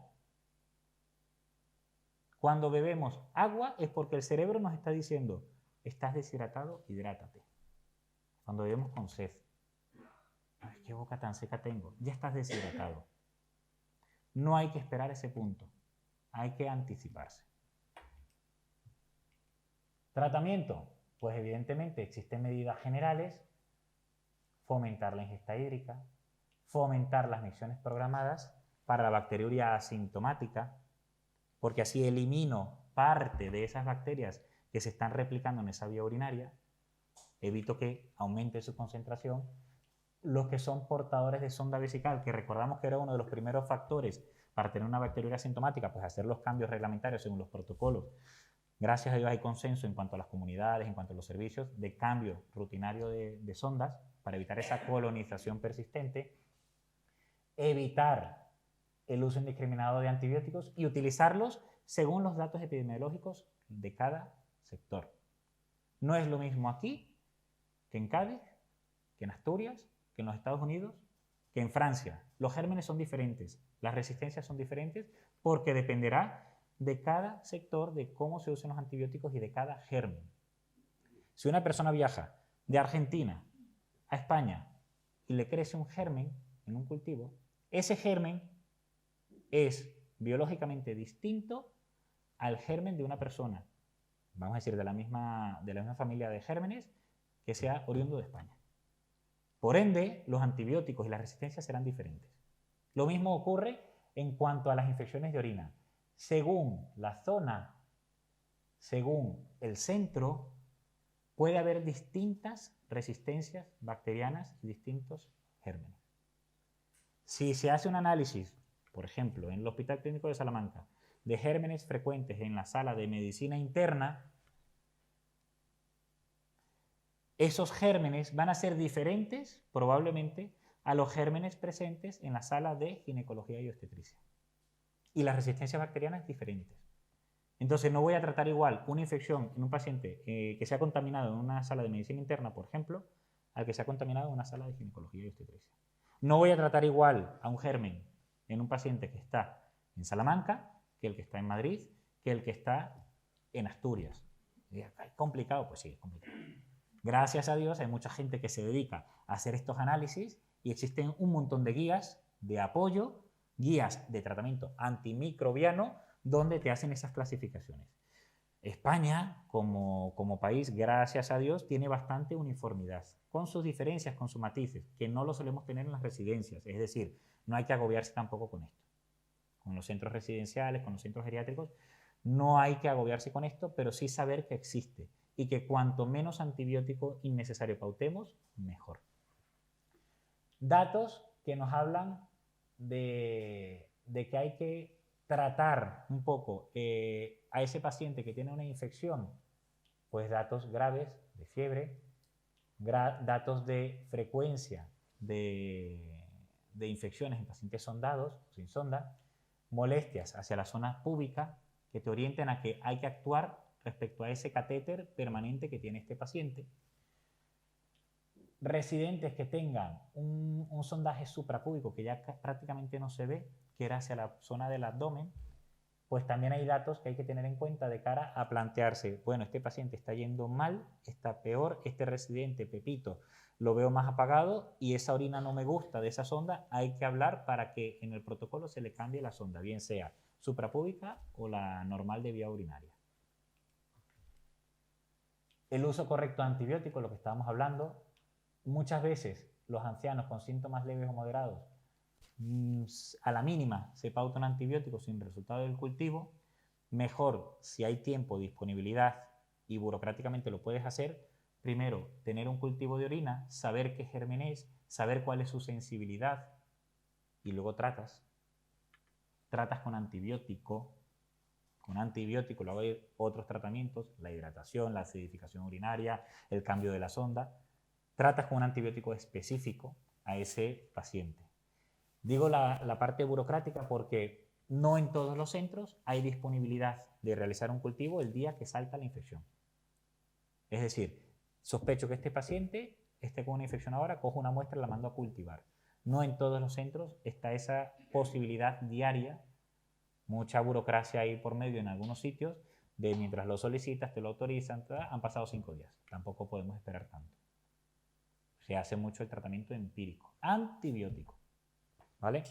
Cuando bebemos agua es porque el cerebro nos está diciendo, estás deshidratado, hidrátate. Cuando bebemos con sed, ay, qué boca tan seca tengo, ya estás deshidratado. No hay que esperar ese punto, hay que anticiparse. Tratamiento, pues evidentemente existen medidas generales, fomentar la ingesta hídrica, fomentar las micciones programadas para la bacteriuria asintomática, porque así elimino parte de esas bacterias que se están replicando en esa vía urinaria, evito que aumente su concentración. Los que son portadores de sonda vesical, que recordamos que era uno de los primeros factores para tener una bacteriuria asintomática, pues hacer los cambios reglamentarios según los protocolos. Gracias a Dios hay consenso en cuanto a las comunidades, en cuanto a los servicios de cambio rutinario de sondas para evitar esa colonización persistente, evitar el uso indiscriminado de antibióticos y utilizarlos según los datos epidemiológicos de cada sector. No es lo mismo aquí que en Cádiz, que en Asturias, que en los Estados Unidos, que en Francia. Los gérmenes son diferentes, las resistencias son diferentes porque dependerá de cada sector, de cómo se usan los antibióticos y de cada germen. Si una persona viaja de Argentina a España y le crece un germen en un cultivo, ese germen es biológicamente distinto al germen de una persona, vamos a decir, de la misma familia de gérmenes, que sea oriundo de España. Por ende, los antibióticos y las resistencias serán diferentes. Lo mismo ocurre en cuanto a las infecciones de orina. Según la zona, según el centro, puede haber distintas resistencias bacterianas y distintos gérmenes. Si se hace un análisis, por ejemplo, en el Hospital Clínico de Salamanca, de gérmenes frecuentes en la sala de medicina interna, esos gérmenes van a ser diferentes, probablemente, a los gérmenes presentes en la sala de ginecología y obstetricia. Y las resistencias bacterianas diferentes. Entonces no voy a tratar igual una infección en un paciente que se ha contaminado en una sala de medicina interna, por ejemplo, al que se ha contaminado en una sala de ginecología y obstetricia. No voy a tratar igual a un germen en un paciente que está en Salamanca que el que está en Madrid, que el que está en Asturias. ¿Es complicado? Pues sí, es complicado. Gracias a Dios hay mucha gente que se dedica a hacer estos análisis y existen un montón de guías de apoyo, guías de tratamiento antimicrobiano, donde te hacen esas clasificaciones. España, como país, gracias a Dios, tiene bastante uniformidad, con sus diferencias, con sus matices, que no lo solemos tener en las residencias. Es decir, no hay que agobiarse tampoco con esto. Con los centros residenciales, con los centros geriátricos, no hay que agobiarse con esto, pero sí saber que existe y que cuanto menos antibiótico innecesario pautemos, mejor. Datos que nos hablan de que hay que tratar un poco a ese paciente que tiene una infección, pues datos graves de fiebre, datos de frecuencia de infecciones en pacientes sondados, sin sonda, molestias hacia la zona púbica que te orienten a que hay que actuar respecto a ese catéter permanente que tiene este paciente. Residentes que tengan un sondaje suprapúbico que ya prácticamente no se ve, que era hacia la zona del abdomen, pues también hay datos que hay que tener en cuenta de cara a plantearse, bueno, este paciente está yendo mal, está peor, este residente, Pepito, lo veo más apagado y esa orina no me gusta de esa sonda, hay que hablar para que en el protocolo se le cambie la sonda, bien sea suprapúbica o la normal de vía urinaria. El uso correcto de antibióticos, lo que estábamos hablando, muchas veces los ancianos con síntomas leves o moderados a la mínima se pauta un antibiótico sin resultado del cultivo, mejor si hay tiempo, disponibilidad y burocráticamente lo puedes hacer, primero tener un cultivo de orina, saber qué germen es, saber cuál es su sensibilidad y luego tratas con antibiótico. Con antibiótico, luego hay otros tratamientos, la hidratación, la acidificación urinaria, el cambio de la sonda. Tratas con un antibiótico específico a ese paciente. Digo la parte burocrática porque no en todos los centros hay disponibilidad de realizar un cultivo el día que salta la infección. Es decir, sospecho que este paciente esté con una infección ahora, cojo una muestra y la mando a cultivar. No en todos los centros está esa posibilidad diaria, mucha burocracia ahí por medio en algunos sitios, de mientras lo solicitas, te lo autorizan, han pasado 5 días. Tampoco podemos esperar tanto. Se hace mucho el tratamiento empírico, antibiótico. ¿Vale?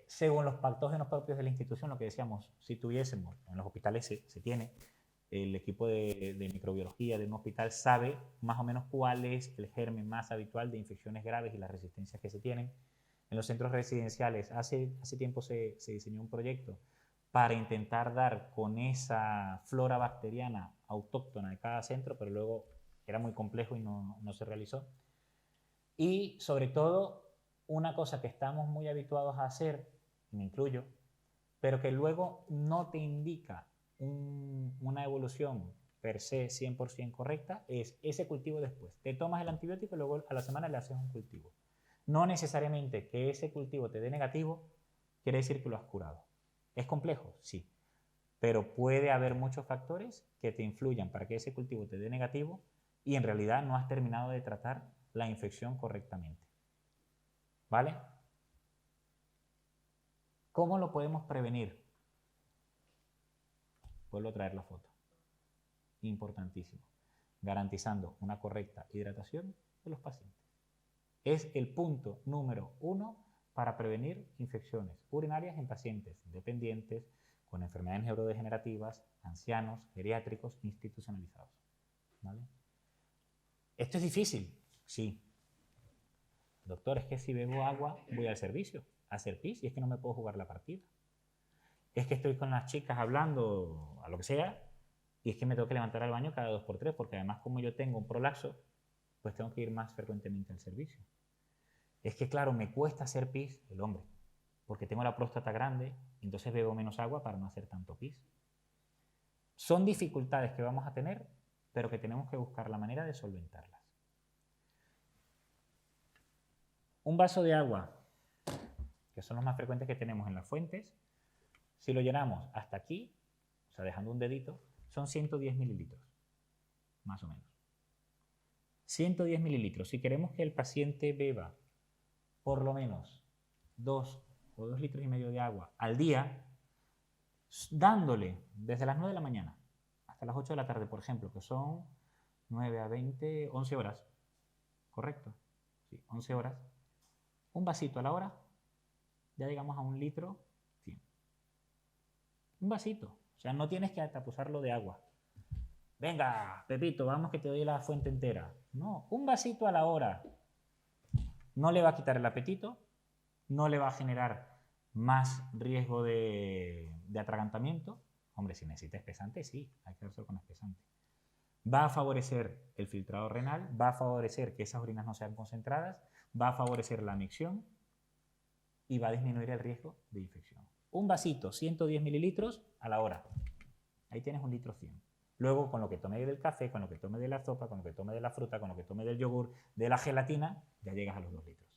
Según los patógenos propios de la institución, lo que decíamos, si tuviésemos, en los hospitales se tiene, el equipo de microbiología de un hospital sabe más o menos cuál es el germen más habitual de infecciones graves y las resistencias que se tienen. En los centros residenciales, hace tiempo se diseñó un proyecto para intentar dar con esa flora bacteriana autóctona de cada centro, pero luego era muy complejo y no se realizó. Y sobre todo, una cosa que estamos muy habituados a hacer, me incluyo, pero que luego no te indica una evolución per se 100% correcta, es ese cultivo después. Te tomas el antibiótico y luego a la semana le haces un cultivo. No necesariamente que ese cultivo te dé negativo, quiere decir que lo has curado. ¿Es complejo? Sí. Pero puede haber muchos factores que te influyan para que ese cultivo te dé negativo y en realidad no has terminado de tratar la infección correctamente. ¿Vale? ¿Cómo lo podemos prevenir? Vuelvo a traer la foto. Importantísimo. Garantizando una correcta hidratación de los pacientes. Es el punto número 1 para prevenir infecciones urinarias en pacientes dependientes, con enfermedades neurodegenerativas, ancianos, geriátricos, institucionalizados. ¿Vale? ¿Esto es difícil? Sí. Doctor, es que si bebo agua voy al servicio a hacer pis y es que no me puedo jugar la partida. Es que estoy con las chicas hablando a lo que sea y es que me tengo que levantar al baño cada 2 por 3 porque además como yo tengo un prolapso, pues tengo que ir más frecuentemente al servicio. Es que claro, me cuesta hacer pis, el hombre, porque tengo la próstata grande, entonces bebo menos agua para no hacer tanto pis. Son dificultades que vamos a tener, pero que tenemos que buscar la manera de solventarlas. Un vaso de agua, que son los más frecuentes que tenemos en las fuentes, si lo llenamos hasta aquí, o sea, dejando un dedito, son 110 mililitros, más o menos. 110 mililitros. Si queremos que el paciente beba por lo menos 2 o 2 litros y medio de agua al día, dándole desde las 9 de la mañana hasta las 8 de la tarde, por ejemplo, que son 9 a 20, 11 horas, ¿correcto? Sí, 11 horas. Un vasito a la hora, ya llegamos a 1 litro 100. Un vasito, o sea, no tienes que tapuzarlo de agua. Venga, Pepito, vamos que te doy la fuente entera. No, un vasito a la hora. No le va a quitar el apetito, no le va a generar más riesgo de atragantamiento. Hombre, si necesita espesante, sí, hay que hacerlo con espesante. Va a favorecer el filtrado renal, va a favorecer que esas orinas no sean concentradas, va a favorecer la micción y va a disminuir el riesgo de infección. Un vasito, 110 mililitros a la hora. Ahí tienes 1 litro 100. Luego, con lo que tome del café, con lo que tome de la sopa, con lo que tome de la fruta, con lo que tome del yogur, de la gelatina, ya llegas a los 2 litros.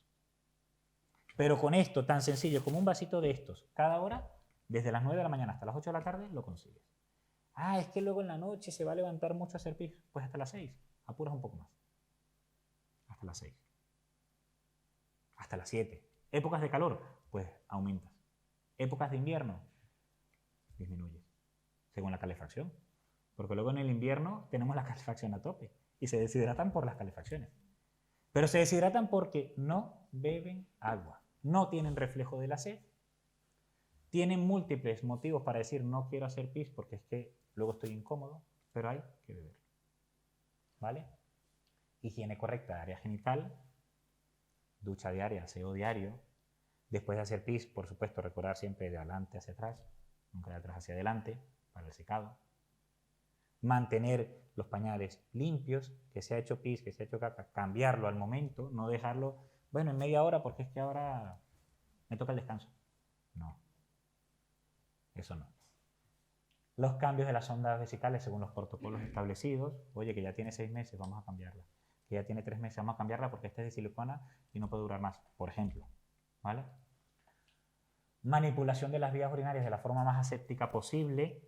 Pero con esto tan sencillo como un vasito de estos cada hora, desde las 9 de la mañana hasta las 8 de la tarde, lo consigues. Ah, es que luego en la noche se va a levantar mucho a hacer pis. Pues hasta las 6. Apuras un poco más. Hasta las 6. Hasta las 7. Épocas de calor, pues aumentas. Épocas de invierno, disminuyes. Según la calefacción. Porque luego en el invierno tenemos la calefacción a tope y se deshidratan por las calefacciones. Pero se deshidratan porque no beben agua, no tienen reflejo de la sed, tienen múltiples motivos para decir no quiero hacer pis porque es que luego estoy incómodo, pero hay que beber. ¿Vale? Higiene correcta de área genital, ducha diaria, aseo diario. Después de hacer pis, por supuesto, recordar siempre de adelante hacia atrás, nunca de atrás hacia adelante, para el secado. Mantener los pañales limpios, que se ha hecho pis, que se ha hecho caca, cambiarlo al momento, no dejarlo, bueno, en media hora porque es que ahora me toca el descanso. No, eso no. Los cambios de las sondas vesicales según los protocolos establecidos, oye, que ya tiene 6 meses, vamos a cambiarla. Que ya tiene 3 meses, vamos a cambiarla porque esta es de silicona y no puede durar más, por ejemplo. ¿Vale? Manipulación de las vías urinarias de la forma más aséptica posible.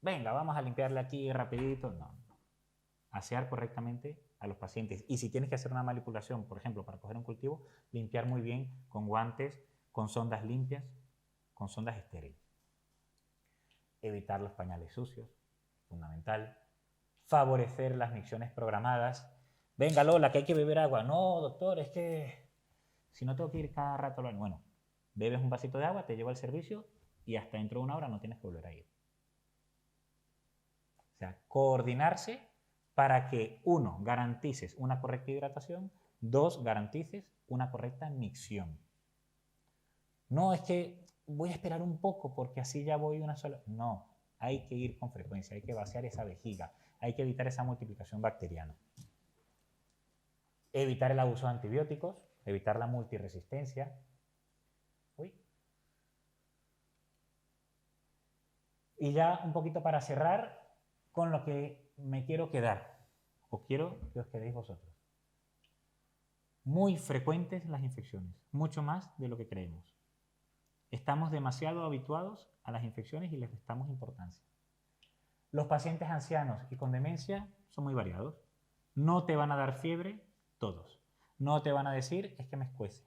Venga, vamos a limpiarle aquí rapidito. No. Asear correctamente a los pacientes. Y si tienes que hacer una manipulación, por ejemplo, para coger un cultivo, limpiar muy bien con guantes, con sondas limpias, con sondas estériles. Evitar los pañales sucios, fundamental. Favorecer las micciones programadas. Venga, Lola, que hay que beber agua. No, doctor, es que si no tengo que ir cada rato, bueno, bebes un vasito de agua, te llevo al servicio y hasta dentro de 1 hora no tienes que volver a ir. O sea, coordinarse para que, 1, garantices una correcta hidratación, 2, garantices una correcta micción. No, es que voy a esperar un poco porque así ya voy una sola. No, hay que ir con frecuencia, hay que vaciar esa vejiga, hay que evitar esa multiplicación bacteriana. Evitar el abuso de antibióticos, evitar la multiresistencia. Uy. Y ya un poquito para cerrar con lo que me quiero quedar, o quiero que os quedéis vosotros. Muy frecuentes las infecciones, mucho más de lo que creemos. Estamos demasiado habituados a las infecciones y les restamos importancia. Los pacientes ancianos y con demencia son muy variados. No te van a dar fiebre todos. No te van a decir es que me escuece.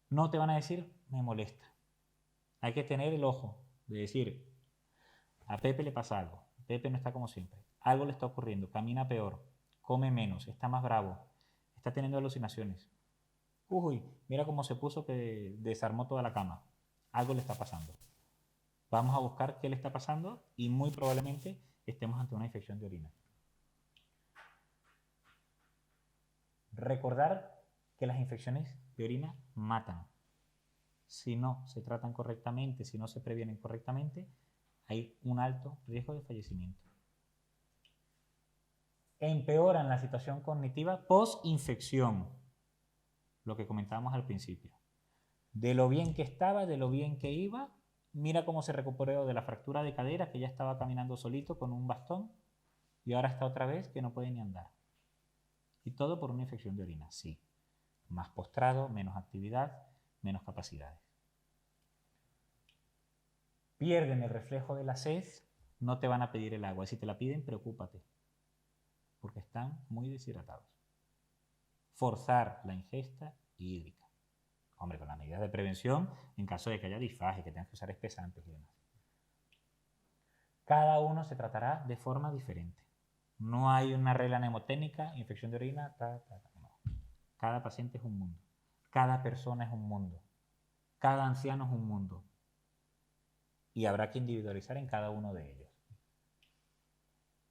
No te van a decir me molesta. Hay que tener el ojo de decir a Pepe le pasa algo. Pepe no está como siempre. Algo le está ocurriendo. Camina peor. Come menos. Está más bravo. Está teniendo alucinaciones. Uy, mira cómo se puso que desarmó toda la cama. Algo le está pasando. Vamos a buscar qué le está pasando y muy probablemente estemos ante una infección de orina. Recordar que las infecciones de orina matan. Si no se tratan correctamente, si no se previenen correctamente, hay un alto riesgo de fallecimiento. Empeoran la situación cognitiva post-infección, lo que comentábamos al principio. De lo bien que estaba, de lo bien que iba, mira cómo se recuperó de la fractura de cadera, que ya estaba caminando solito con un bastón, y ahora está otra vez que no puede ni andar. Y todo por una infección de orina, sí. Más postrado, menos actividad, menos capacidades. Pierden el reflejo de la sed, no te van a pedir el agua. Si te la piden, preocúpate, porque están muy deshidratados. Forzar la ingesta hídrica. Hombre, con las medidas de prevención en caso de que haya disfagia, que tengas que usar espesantes y demás. Cada uno se tratará de forma diferente. No hay una regla mnemotécnica, infección de orina, no. Cada paciente es un mundo. Cada persona es un mundo. Cada anciano es un mundo. Y habrá que individualizar en cada uno de ellos.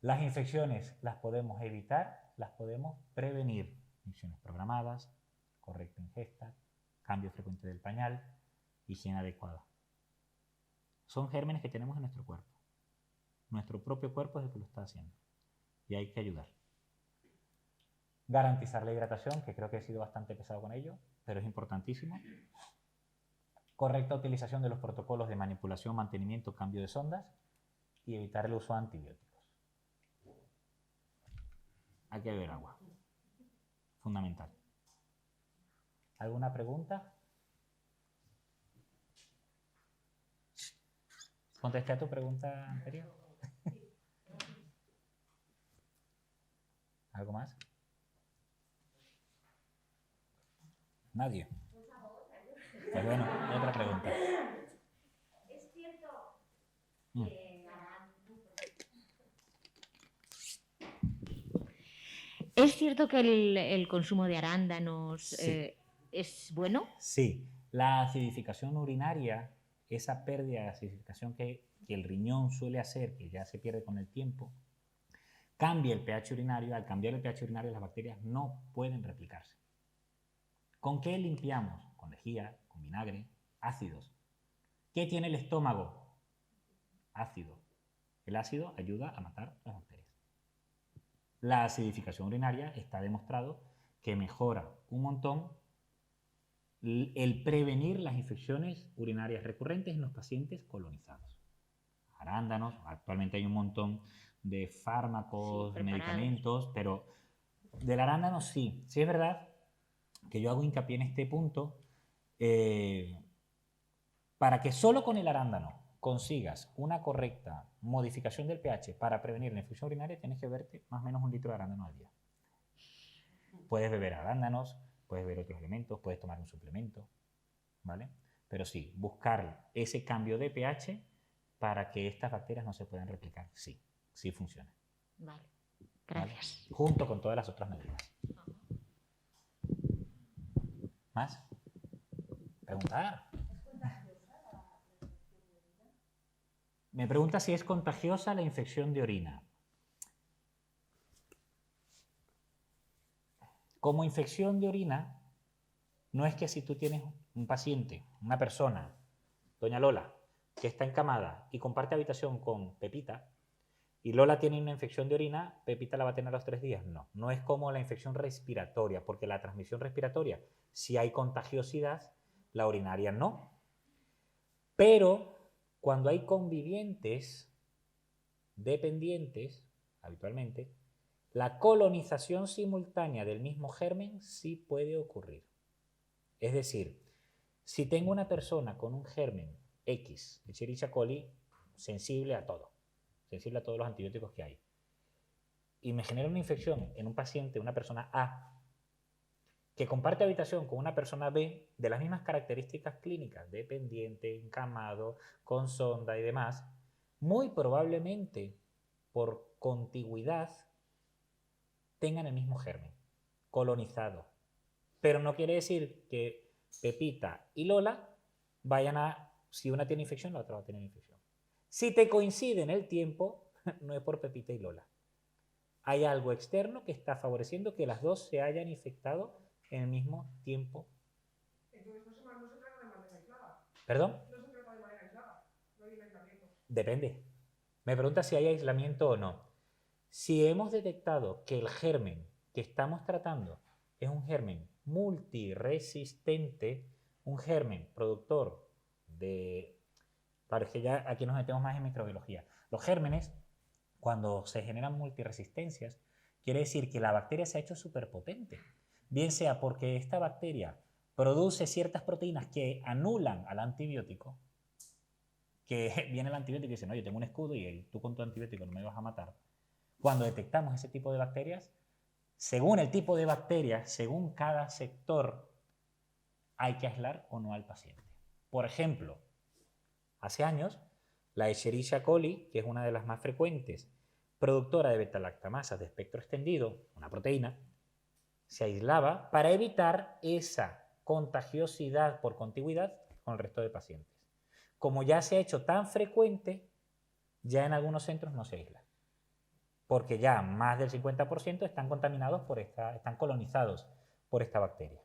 Las infecciones las podemos evitar, las podemos prevenir. Infecciones programadas, correcta ingesta, cambio frecuente del pañal, higiene adecuada. Son gérmenes que tenemos en nuestro cuerpo. Nuestro propio cuerpo es el que lo está haciendo. Y hay que ayudar. Garantizar la hidratación, que creo que he sido bastante pesado con ello, pero es importantísimo. Correcta utilización de los protocolos de manipulación, mantenimiento, cambio de sondas y evitar el uso de antibióticos. Hay que beber agua. Fundamental. ¿Alguna pregunta? ¿Contesté a tu pregunta anterior? ¿Algo más? Nadie. Pues bueno, otra pregunta. Es cierto que ¿es cierto que el consumo de arándanos Sí. es bueno? Sí. La acidificación urinaria, esa pérdida de acidificación que el riñón suele hacer, que ya se pierde con el tiempo, cambia el pH urinario. Al cambiar el pH urinario, las bacterias no pueden replicarse. ¿Con qué limpiamos? Con lejía, con vinagre, ácidos. ¿Qué tiene el estómago? Ácido. El ácido ayuda a matar las bacterias. La acidificación urinaria está demostrado que mejora un montón el prevenir las infecciones urinarias recurrentes en los pacientes colonizados. Arándanos, actualmente hay un montón de fármacos, medicamentos, pero del arándano sí es verdad que yo hago hincapié en este punto, para que solo con el arándano consigas una correcta modificación del pH para prevenir la infección urinaria, tienes que beberte más o menos 1 litro de arándano al día. Puedes beber arándanos, puedes beber otros elementos, puedes tomar un suplemento, ¿vale? Pero sí, buscar ese cambio de pH para que estas bacterias no se puedan replicar. Sí funciona. Vale, gracias. ¿Vale? Junto con todas las otras medidas. ¿Más? Preguntar. Me pregunta si es contagiosa la infección de orina. Como infección de orina, no es que si tú tienes un paciente, una persona, doña Lola, que está encamada y comparte habitación con Pepita, y Lola tiene una infección de orina, Pepita la va a tener a los 3 días. No, no es como la infección respiratoria, porque la transmisión respiratoria, si hay contagiosidad, la urinaria no. Pero cuando hay convivientes dependientes, habitualmente, la colonización simultánea del mismo germen sí puede ocurrir. Es decir, si tengo una persona con un germen X, Escherichia coli, sensible a todo, sensible a todos los antibióticos que hay, y me genera una infección en un paciente, una persona A, que comparte habitación con una persona B de las mismas características clínicas, dependiente, encamado, con sonda y demás, muy probablemente por contigüidad tengan el mismo germen, colonizado. Pero no quiere decir que Pepita y Lola vayan a, si una tiene infección, la otra va a tener infección. Si te coincide en el tiempo, no es por Pepita y Lola. Hay algo externo que está favoreciendo que las dos se hayan infectado en el mismo tiempo. Entonces no se trata de manera aislada. ¿Perdón? No se trata de manera aislada. No hay un aislamiento. Depende. Me pregunta si hay aislamiento o no. Si hemos detectado que el germen que estamos tratando es un germen multiresistente, un germen productor de... Parece que ya aquí nos metemos más en microbiología. Los gérmenes, cuando se generan multiresistencias, quiere decir que la bacteria se ha hecho superpotente. Bien sea porque esta bacteria produce ciertas proteínas que anulan al antibiótico, que viene el antibiótico y dice, no, yo tengo un escudo y tú con tu antibiótico no me vas a matar. Cuando detectamos ese tipo de bacterias, según el tipo de bacteria, según cada sector, hay que aislar o no al paciente. Por ejemplo, hace años, la Escherichia coli, que es una de las más frecuentes, productora de beta-lactamasas de espectro extendido, una proteína, se aislaba para evitar esa contagiosidad por contigüidad con el resto de pacientes. Como ya se ha hecho tan frecuente, ya en algunos centros no se aísla, porque ya más del 50% están contaminados están colonizados por esta bacteria.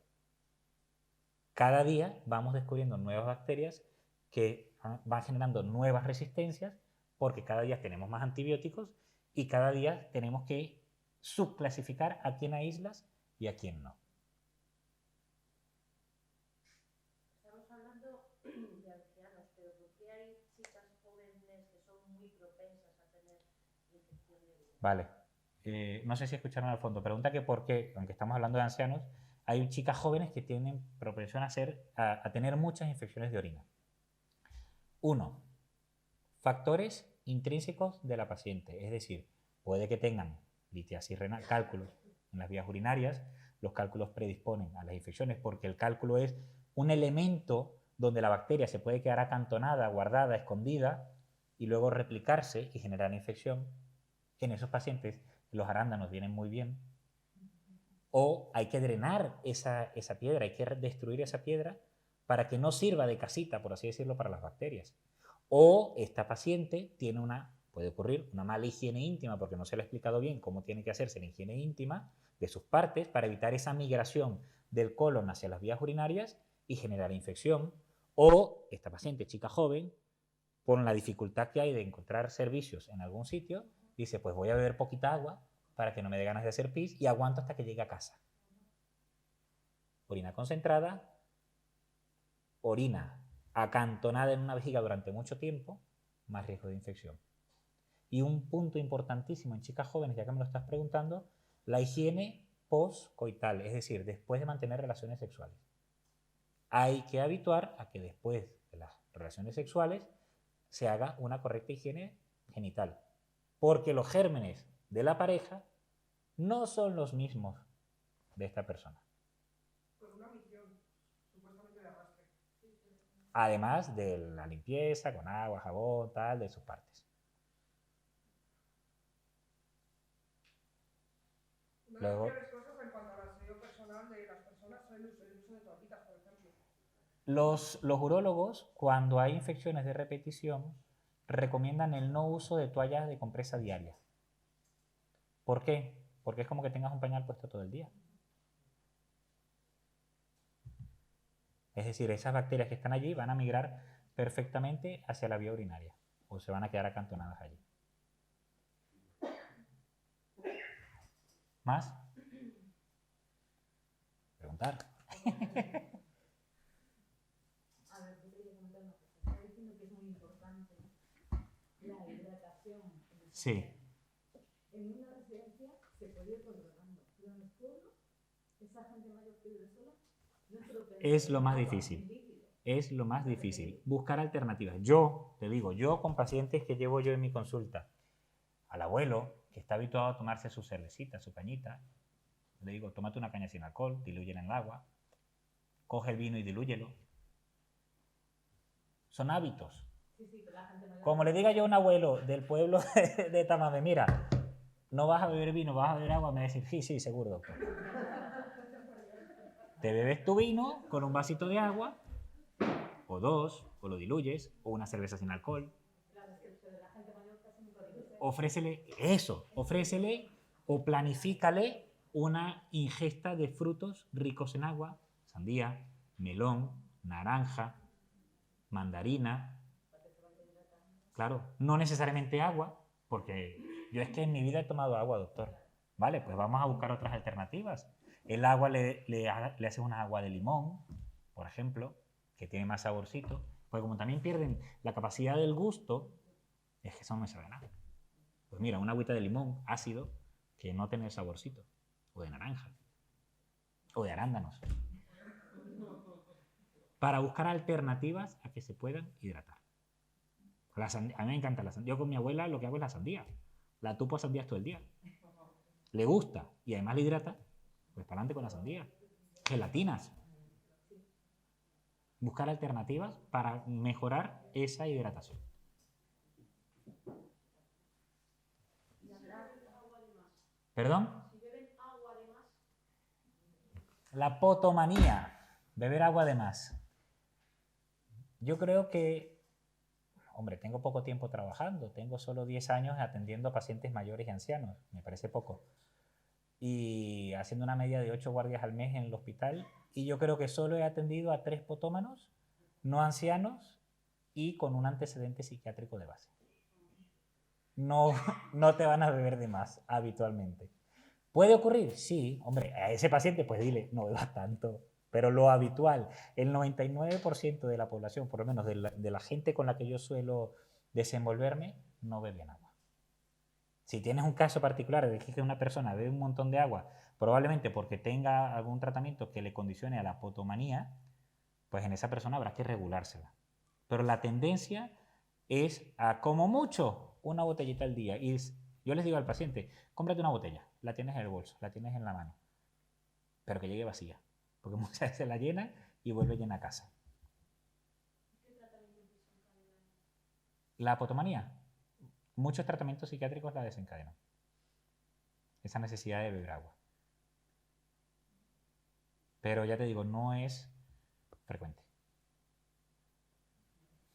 Cada día vamos descubriendo nuevas bacterias que van generando nuevas resistencias, porque cada día tenemos más antibióticos y cada día tenemos que subclasificar a quién aíslas y a quién no. Estamos hablando de ancianos, pero ¿por qué hay chicas jóvenes que son muy propensas a tener infección de orina? Vale. No sé si escucharon al fondo. Pregunta que por qué, aunque estamos hablando de ancianos, hay chicas jóvenes que tienen propensión a tener muchas infecciones de orina. 1. Factores intrínsecos de la paciente, es decir, puede que tengan litiasis renal, cálculos en las vías urinarias. Los cálculos predisponen a las infecciones porque el cálculo es un elemento donde la bacteria se puede quedar acantonada, guardada, escondida y luego replicarse y generar infección. En esos pacientes los arándanos vienen muy bien. O hay que drenar esa piedra, hay que destruir esa piedra para que no sirva de casita, por así decirlo, para las bacterias. O esta paciente puede ocurrir una mala higiene íntima porque no se le ha explicado bien cómo tiene que hacerse la higiene íntima de sus partes para evitar esa migración del colon hacia las vías urinarias y generar infección. O esta paciente, chica joven, con la dificultad que hay de encontrar servicios en algún sitio, dice, pues voy a beber poquita agua para que no me dé ganas de hacer pis y aguanto hasta que llegue a casa. Orina concentrada, orina acantonada en una vejiga durante mucho tiempo, más riesgo de infección. Y un punto importantísimo en chicas jóvenes, ya que me lo estás preguntando, la higiene postcoital, es decir, después de mantener relaciones sexuales. Hay que habituar a que después de las relaciones sexuales se haga una correcta higiene genital, porque los gérmenes de la pareja no son los mismos de esta persona. Con una misión, supuestamente de arrastre. Además de la limpieza con agua, jabón, tal, de sus partes. Una Luego, de las peores cosas en cuanto al aseo personal de las personas es el uso de toallitas, por ejemplo. los urólogos, cuando hay infecciones de repetición, recomiendan el no uso de toallas de compresa diaria. ¿Por qué? Porque es como que tengas un pañal puesto todo el día. Es decir, esas bacterias que están allí van a migrar perfectamente hacia la vía urinaria o se van a quedar acantonadas allí. ¿Más? Preguntar. A ver, yo quería comentar una cosa. Está diciendo que es muy importante la hidratación. Sí. En una residencia se puede ir controlando, pero en los pueblos, esa gente mayor que vive sola, no se lo permite. Es lo más difícil. Es lo más difícil. Buscar alternativas. Yo, te digo, yo con pacientes que llevo yo en mi consulta, al abuelo, que está habituado a tomarse su cervecita, su cañita, le digo, tómate una caña sin alcohol, dilúyela en el agua, coge el vino y dilúyelo. Son hábitos. Como le diga yo a un abuelo del pueblo de Tamame, mira, no vas a beber vino, vas a beber agua, me va a decir, sí, sí, seguro, doctor. Te bebes tu vino con un vasito de agua, o dos, o lo diluyes, o una cerveza sin alcohol. Ofrécele eso, ofrécele o planifícale una ingesta de frutos ricos en agua, sandía, melón, naranja, mandarina. Claro, no necesariamente agua, porque yo es que en mi vida he tomado agua, doctor. Vale, pues vamos a buscar otras alternativas. El agua le hace una agua de limón, por ejemplo, que tiene más saborcito. Pues como también pierden la capacidad del gusto, es que eso no me sabe nada. Pues mira, una agüita de limón ácido que no tiene el saborcito. O de naranja. O de arándanos. Para buscar alternativas a que se puedan hidratar. A mí me encanta la sandía. Yo con mi abuela lo que hago es la sandía. La tupo a sandías todo el día. Le gusta y además le hidrata. Pues para adelante con la sandía. Gelatinas. Buscar alternativas para mejorar esa hidratación. ¿Perdón? La potomanía. Beber agua de más. Yo creo que, hombre, tengo poco tiempo trabajando. Tengo solo 10 años atendiendo a pacientes mayores y ancianos. Me parece poco. Y haciendo una media de 8 guardias al mes en el hospital. Y yo creo que solo he atendido a 3 potómanos, no ancianos y con un antecedente psiquiátrico de base. No te van a beber de más habitualmente. ¿Puede ocurrir? Sí, hombre, a ese paciente pues dile, no bebas tanto. Pero lo habitual, el 99% de la población, por lo menos de la gente con la que yo suelo desenvolverme, no beben agua. Si tienes un caso particular de que una persona bebe un montón de agua, probablemente porque tenga algún tratamiento que le condicione a la potomanía, pues en esa persona habrá que regulársela. Pero la tendencia es a, como mucho, una botellita al día. Y yo les digo al paciente, cómprate una botella, la tienes en el bolso, la tienes en la mano, pero que llegue vacía, porque muchas veces la llena y vuelve llena a casa. La potomanía, muchos tratamientos psiquiátricos la desencadenan. Esa necesidad de beber agua. Pero ya te digo, no es frecuente.